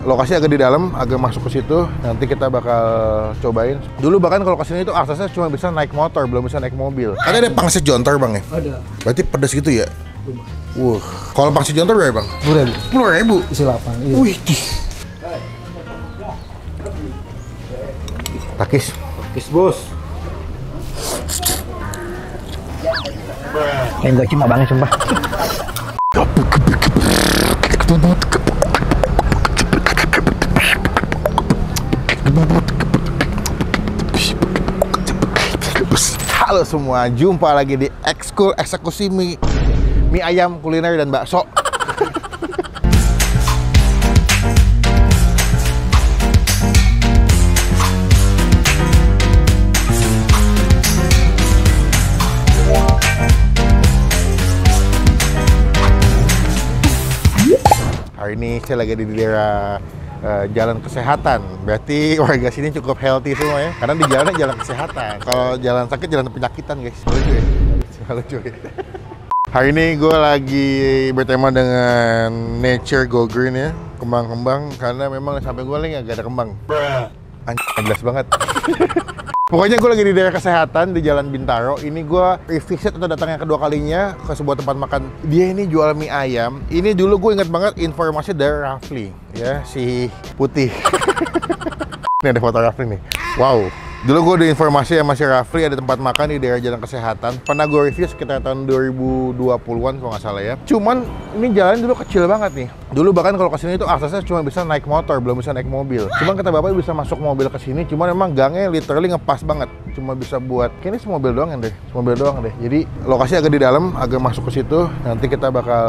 Lokasi agak di dalam, agak masuk ke situ. Nanti kita bakal cobain. Dulu bahkan kalau kesini itu aksesnya cuma bisa naik motor, belum bisa naik mobil. Ada pangsit jontor bang ya? Ada. Berarti pedas gitu ya? Kalau pangsit jontor berapa bang? 10.000. 10.000? Isi 8. Iya. Wih. Takis bos. Enggak cuma banget sumpah. Halo semua, jumpa lagi di Ekskul Eksekusi mie ayam kuliner dan bakso. Hari ini saya lagi di daerah jalan kesehatan, berarti warga sini cukup healthy semua ya, karena di jalannya jalan kesehatan. Kalau jalan sakit, jalan penyakitan guys. Lucu ya. Hari ini gue lagi bertema dengan nature go green ya, kembang-kembang, karena memang sampai gue lagi gak ada kembang. Anjir, jelas banget. Pokoknya gue lagi di daerah kesehatan di Jalan Bintaro. Ini gue revisit atau datang yang kedua kalinya ke sebuah tempat makan. Dia ini jual mie ayam. Ini dulu gue ingat banget informasi dari Rafli, ya, si putih. Ini ada foto Rafli nih. Wow. Dulu gue ada informasi sama si Rafli ada tempat makan di daerah Jalan Kesehatan. Pernah gue review sekitar tahun 2020-an kalau nggak salah ya. Cuman ini jalan dulu kecil banget nih. Dulu bahkan kalau kesini itu aksesnya cuma bisa naik motor, belum bisa naik mobil. Cuman kata bapak bisa masuk mobil ke sini. Cuman memang gangnya literally ngepas banget. Cuma bisa buat, kayaknya semobil doang deh. Semobil doang deh. Jadi lokasi agak di dalam, agak masuk ke situ. Nanti kita bakal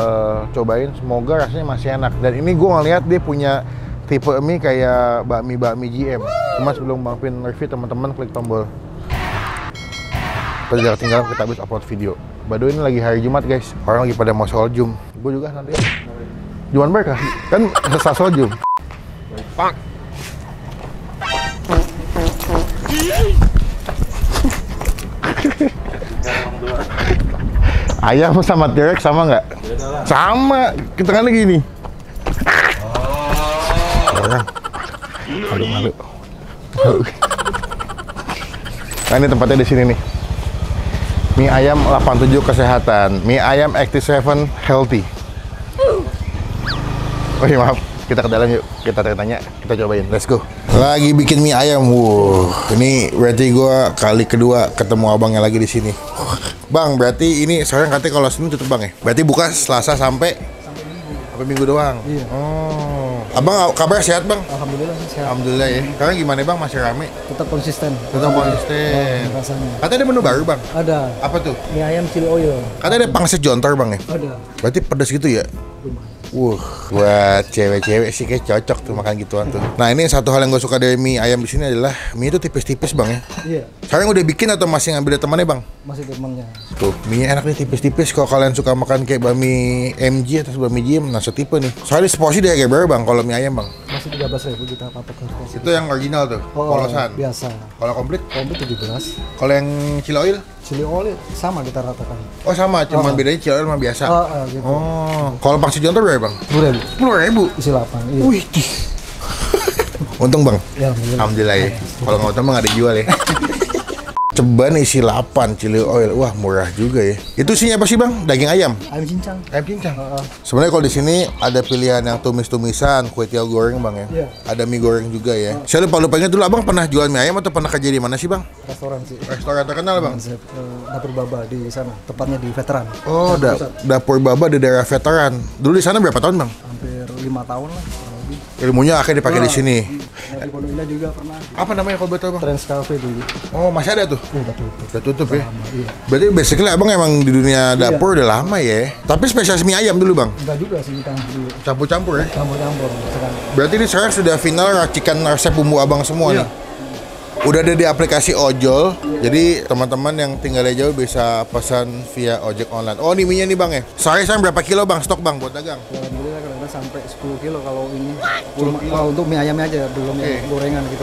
cobain. Semoga rasanya masih enak. Dan ini gue ngeliat dia punya tipe mie kayak bakmi GM. Cuma sebelum Bang Pin review, teman-teman klik tombol jangan ketinggalan, kita habis upload video. By the way, ini lagi hari Jumat guys, orang lagi pada mau sholat Jum. Gue juga nanti Jumat berkah kan, selesai sholat Jum. Pak. Ayam sama T-Rex sama nggak? Sama, kita kan lagi nih. Malu. Nah ini tempatnya di sini nih. Mie ayam 87 kesehatan, mie ayam 87 healthy. Oh iya maaf, kita ke dalam yuk, kita tanya, kita cobain, let's go. Lagi bikin mie ayam, ini berarti gua kali kedua ketemu abangnya lagi di sini. Bang, berarti ini sekarang katanya kalau Senin tutup bang ya? Berarti buka Selasa sampai Minggu doang? Iya. Oh. Abang kabar sehat bang? Alhamdulillah sehat. Alhamdulillah ya. Sekarang gimana bang, masih rame? Tetap konsisten. Rasanya. Katanya ada menu baru bang? Ada. Apa tuh? Mie ayam chili oil. Katanya ada pangsit jontor bang ya? Ada. Berarti pedas gitu ya? Buat cewek-cewek sih kayak cocok tuh makan gituan tuh. Nah ini satu hal yang gue suka dari mie ayam di sini adalah mie itu tipis-tipis bang ya. Iya. Sekarang udah bikin atau masih ngambil dari temannya bang? Masih temannya. Tuh, mie enak nih tipis-tipis. Kalau kalian suka makan kayak bakmi MG atau bakmi GM, nah setipe nih. Soalnya seporsi dia kayak berapa bang kalau mie ayam bang? Masih 13.000 kita patok harga. Itu yang original tuh, polosan. Biasa. Kalau komplit? Komplit 17. Kalau yang chili oil? Chili oil sama kita ratakan. Oh sama, cuman bedanya chili oil sama biasa. Gitu. Oh, kalau pangsit jontor berapa bang? 10.000. 10.000? Isi 8. Iya. Wih. Untung bang. Ya, alhamdulillah ya. Kalau nggak untung nggak dijual ya. Ceban isi 8 chili oil, wah murah juga ya. Itu isinya apa sih bang? Daging ayam? Ayam cincang. Ayam cincang. Sebenarnya kalau di sini ada pilihan yang tumis-tumisan, kue tiaw goreng bang ya. Iya. Ada mie goreng juga ya. Saya lupa ingat dulu abang pernah jual mie ayam atau pernah kerja di mana sih bang? Restoran sih. Restoran terkenal bang. Dapur Baba di sana, tepatnya di Veteran. Oh, Dapur Baba di daerah Veteran. Dulu di sana berapa tahun bang? Hampir 5 tahun lah. Ilmunya akhirnya dipakai di sini. Di Pondok Indah juga pernah. Apa namanya kalau betul bang? Trans Cafe dulu. Oh masih ada tuh? Udah tutup ya? Lama, iya. Berarti basically abang emang di dunia dapur udah lama ya? Tapi spesialis mie ayam dulu bang? Enggak juga sih kita dulu. Campur-campur ya? Campur-campur. Berarti ini sekarang sudah final racikan resep bumbu abang semua nih? Udah ada di aplikasi ojol, jadi teman-teman yang tinggalnya jauh bisa pesan via ojek online. Oh ini mie-nya nih bang ya? Sehari berapa kilo bang stok bang buat dagang? Alhamdulillah kadang-kadang sampai 10 kilo kalau ini. Kalau untuk mie ayamnya aja, belum gorengan gitu.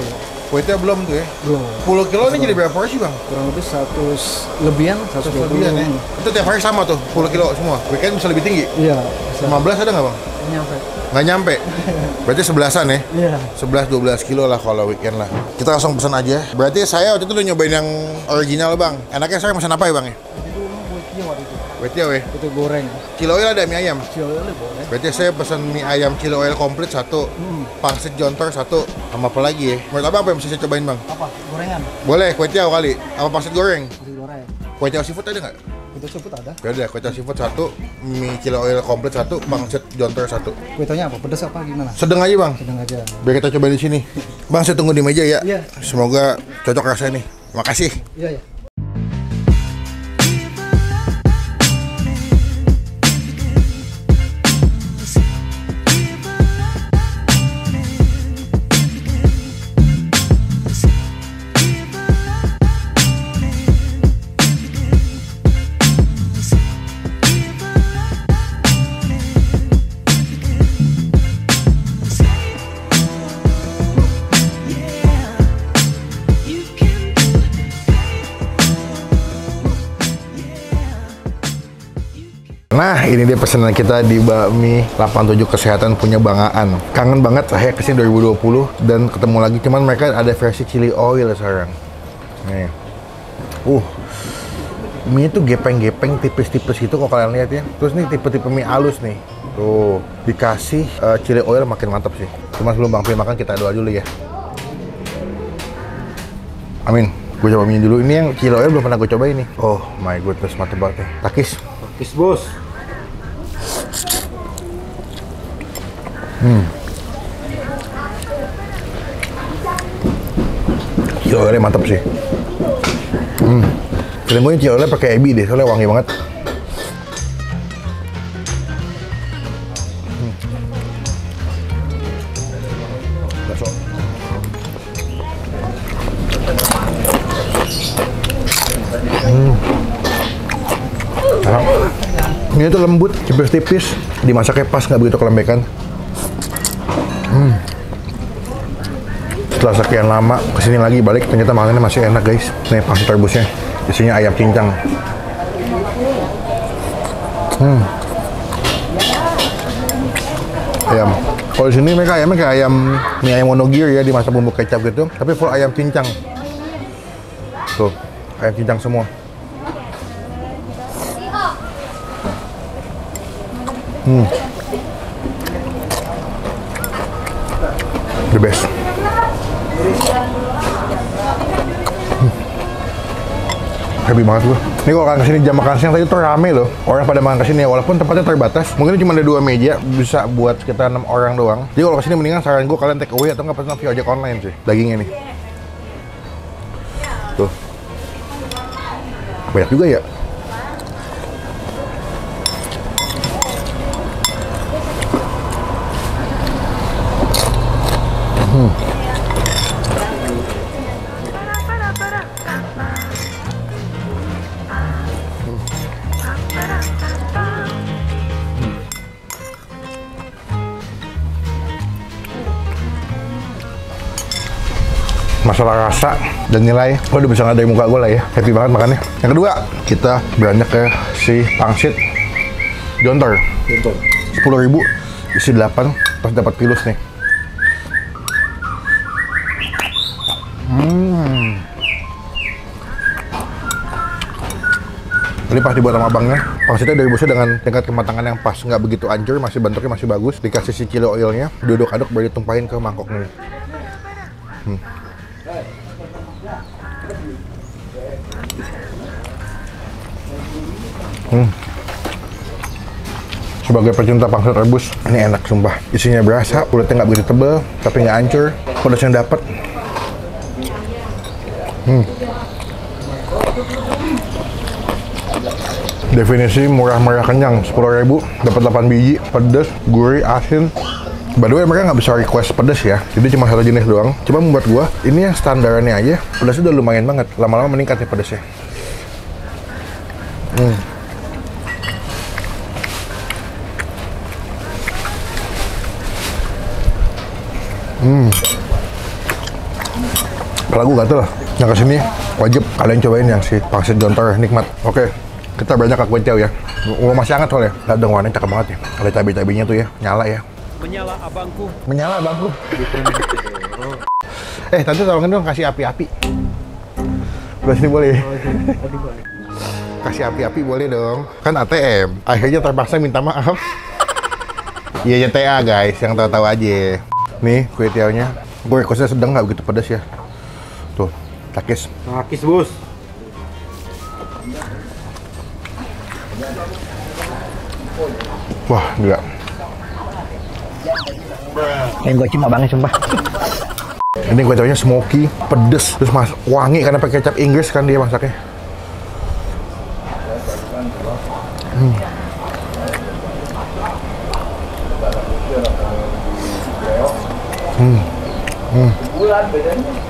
Kuenya belum tuh ya? Belum. 10 kilo ini jadi berapa porsi bang? Kurang lebih 100 lebihan, 120 ya? Itu tiap hari sama tuh, 10 kilo semua? Weekend bisa lebih tinggi? Iya. 15 ada nggak bang? nyampe. Nggak nyampe? Berarti 11-an ya? Iya. 11-12 kilo lah kalau weekend lah. Kita langsung pesan aja. Berarti saya waktu itu udah nyobain yang original bang. Enaknya saya pesan apa ya bang ya? Itu buat waktu itu. Wetia weh. Itu goreng. Kilo oil ada mie ayam. Kilo boleh. Berarti saya pesan mie ayam kilo oil komplit 1, pangsit jontor 1, sama apa lagi ya? Menurut abang apa yang mesti saya cobain bang? Apa? Gorengan. Boleh, kue tiaw kali. Apa pangsit goreng? Masih goreng. Kue tiaw seafood ada nggak? Itu sebut ada. Ya udah, kue tiaw seafood 1, mie kilo oil komplit 1, pangsit jontor 1. Kuenya apa? Pedas apa gimana? Sedang aja bang. Sedang aja. Biar kita coba di sini. Bang, saya tunggu di meja ya. Iya. Semoga cocok rasanya nih. Makasih. Iya ya. Nah, ini dia pesanan kita di Bakmi 87 Kesehatan punya Bangaan. Kangen banget saya kesini 2020 dan ketemu lagi, cuman mereka ada versi chili oil sekarang. Nih. Mie itu gepeng-gepeng, tipis-tipis gitu kok kalian lihat ya. Terus nih tipe-tipe mie halus nih. Tuh, dikasih chili oil makin mantap sih. Cuman sebelum Bang Pi makan kita doa dulu ya. Amin. Gue coba mie dulu. Ini yang chili oil belum pernah gue coba ini. Oh my goodness, mantap banget nih. Takis. Takis bos. Chili oilnya mantap sih. Feeling gue chili oilnya pakai ebi deh, soalnya wangi banget. Bakso. Enak. Ini tuh lembut, tipis-tipis, dimasaknya pas, nggak begitu kelembekan. Setelah sekian lama kesini lagi balik, ternyata makanannya masih enak guys. Nih pangsit rebusnya, isinya ayam cincang. Ayam. Kalau di sini mereka ayamnya kayak ayam mie ayam Wonogiri ya, dimasak bumbu kecap gitu, tapi full ayam cincang. Tuh, ayam cincang semua. The best. Happy banget gue. Ini kalau kalian kesini jam makan siang tadi tuh rame loh. Orang pada makan kesini ya, walaupun tempatnya terbatas. Mungkin cuma ada 2 meja, bisa buat sekitar 6 orang doang. Jadi kalau kesini mendingan saran gue kalian take away atau nggak pesan via ojek online sih. Dagingnya nih. Tuh. Banyak juga ya. Masalah rasa dan nilai, lo udah bisa ngeliat dari muka gue lah ya. Happy banget makannya. Yang kedua, kita beranjak ke si pangsit jontor. 10.000 isi 8, pas dapat pilus nih. Ini pas dibuat sama abangnya, pangsitnya direbusnya dengan tingkat kematangan yang pas, nggak begitu hancur, masih bentuknya masih bagus. Dikasih si kilo oilnya, diaduk-aduk baru ditumpahin ke mangkok nih. Sebagai pecinta pangsit rebus, ini enak sumpah. Isinya berasa, kulitnya nggak begitu tebal, tapi nggak hancur. Pedasnya dapet. Definisi murah-murah kenyang, 10.000, dapat 8 biji, pedas, gurih, asin. By the way, mereka nggak bisa request pedas ya, jadi cuma satu jenis doang. Cuma membuat gua, ini yang standarannya aja, pedasnya udah lumayan banget. Lama-lama meningkat ya pedasnya. Apalagi gatel lah. Yang kesini wajib kalian cobain yang si pangsit jontor, nikmat. Oke, Kita banyak ke kue tiaw ya. Masih hangat soalnya. Lihat dong warnanya cakep banget ya. Ada cabai-cabainya tuh ya, nyala ya. Menyala abangku. Menyala abangku. Tante tolongin dong kasih api-api. Belah sini boleh? Kasih api-api boleh dong. Kan ATM. Akhirnya terpaksa minta maaf. Iya TA guys, yang tahu-tahu aja. Nih kue tiawnya. Gue requestnya sedang, nggak begitu pedas ya. Tuh, takis. Takis bos. Wah, gila. Yang gue cima banget sumpah. Ini kue tiawnya smoky, pedes, terus wangi karena pakai kecap Inggris kan dia masaknya.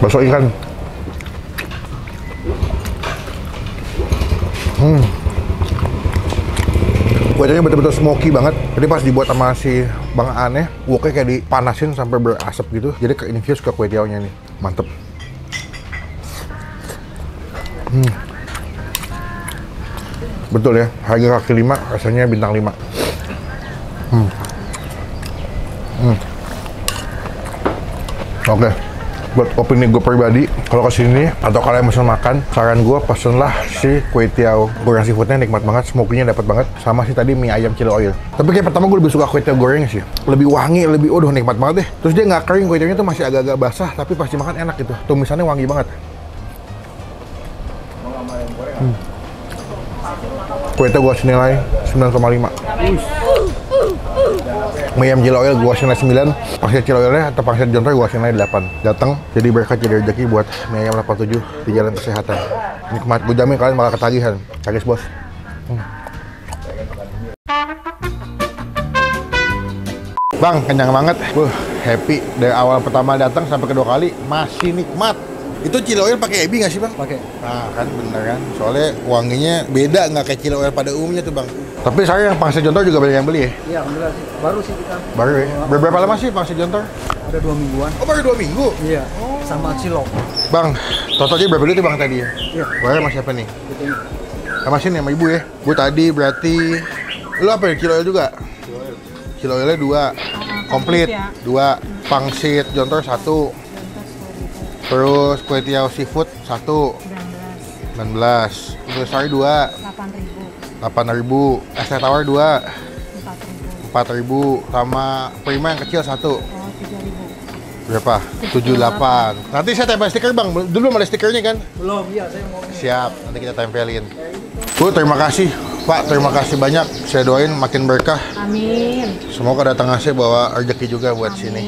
Bakso ikan. Kuenya betul-betul smoky banget. Jadi pas dibuat sama si Bang Aneh, woknya kayak dipanasin sampai berasap gitu. Jadi ke infuse ke kue tiawnya nih. Mantep. Betul ya, harga kaki 5, rasanya bintang 5. Oke. Buat opini gue pribadi, kalau kesini atau kalian mau makan, saran gue pesenlah si kue tiaw goreng seafoodnya, nikmat banget, smoky-nya dapat banget, sama si tadi mie ayam chili oil. Tapi kayak pertama gue lebih suka kue tiaw gorengnya sih, lebih wangi, lebih nikmat banget deh. Terus dia nggak kering, kue tiawnya tuh masih agak-agak basah, tapi pas dimakan enak gitu. Tumisannya wangi banget. Kue tiaw gue kasih nilai 9,5. Mie ayam chili oil gue kasih nilai 9, pangsit chili oilnya atau pangsit jontor gue kasih nilai 8. Datang jadi berkat, jadi rezeki buat mie ayam 87 di Jalan Kesehatan. Nikmat, gue jamin kalian bakal ketagihan. Cakis bos. Bang, kenyang banget. Happy dari awal pertama datang sampai kedua kali masih nikmat. Itu chili oil pakai ebi nggak sih bang? Pakai. Nah kan bener kan, soalnya wanginya beda, nggak kayak chili oil pada umumnya tuh bang. Tapi saya yang pangsit jontor juga banyak yang beli ya? Iya, alhamdulillah sih. Baru sih kita. Baru ya? Berapa lama sih pangsit jontor? Ada 2 mingguan. Oh baru 2 minggu? Iya. Sama cilok. Bang, totalnya berapa duit bang tadi ya? Iya. Bayar sama siapa nih? Gitu. Sama sini sama ibu ya? Bu tadi berarti, lu apa ya, chili oil juga? Chili oilnya 2, komplit 2, pangsit jontor 1. Terus kue tiaw seafood 1, 19. Indonesia 2, 8.000. Es teh tawar 2, 4.000. Sama prima yang kecil 1. Berapa? 78. Nanti saya tempel stiker bang. Dulu ada stikernya kan? Belum, iya saya mau. Siap, nanti kita tempelin. Bu, terima kasih Pak, terima kasih banyak. Saya doain makin berkah. Amin. Semoga datang ngasih bawa rezeki juga buat sini.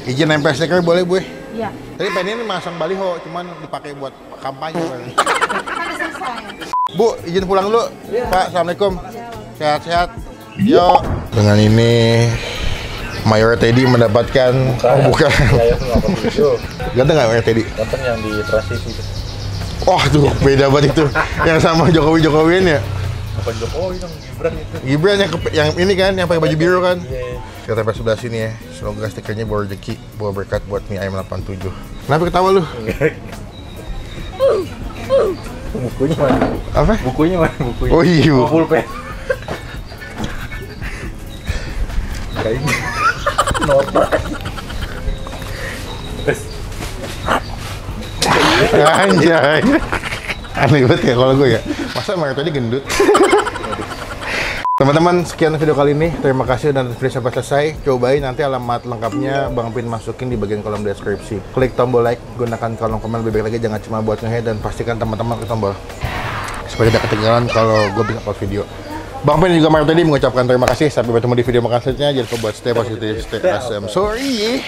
Izin nempel stiker boleh bu? Iya. Tadi pengen ini masang baliho, cuman dipakai buat kampanye. Bang. Kan selesai. Bu, izin pulang dulu. Pak, assalamualaikum. Sehat-sehat. Yo. Dengan ini Mayor Teddy mendapatkan bukan. Ganteng nggak Mayor Teddy? Ganteng yang di Trans TV itu. Wah tuh beda banget itu. Yang sama Jokowi-Jokowian ya. Bukan Jokowi dong, Gibran itu. Gibran yang ini kan, yang pakai baju biru kan. Iya. Kita tempel sebelah sini ya. Semoga stikernya bawa rezeki, bawa berkat buat mie ayam 87. Kenapa ketawa lu? Bukunya mana? Apa? Bukunya mana? Bukunya. Oh iya. Oh, pulpen. Kayaknya nota. Anjay. Aneh banget ya kalau gue ya. Masa Mario tadi gendut? Teman-teman, sekian video kali ini. Terima kasih dan video sampai selesai. Cobain nanti alamat lengkapnya Bang Pin masukin di bagian kolom deskripsi. Klik tombol like, gunakan kolom komen lebih baik lagi. Jangan cuma buat nge-head dan pastikan teman-teman klik tombol supaya tidak ketinggalan kalau gue bisa upload video. Bang Pin juga Mario tadi mengucapkan terima kasih. Sampai bertemu di video makan selanjutnya. Jangan lupa buat stay positif, stay awesome. Sorry.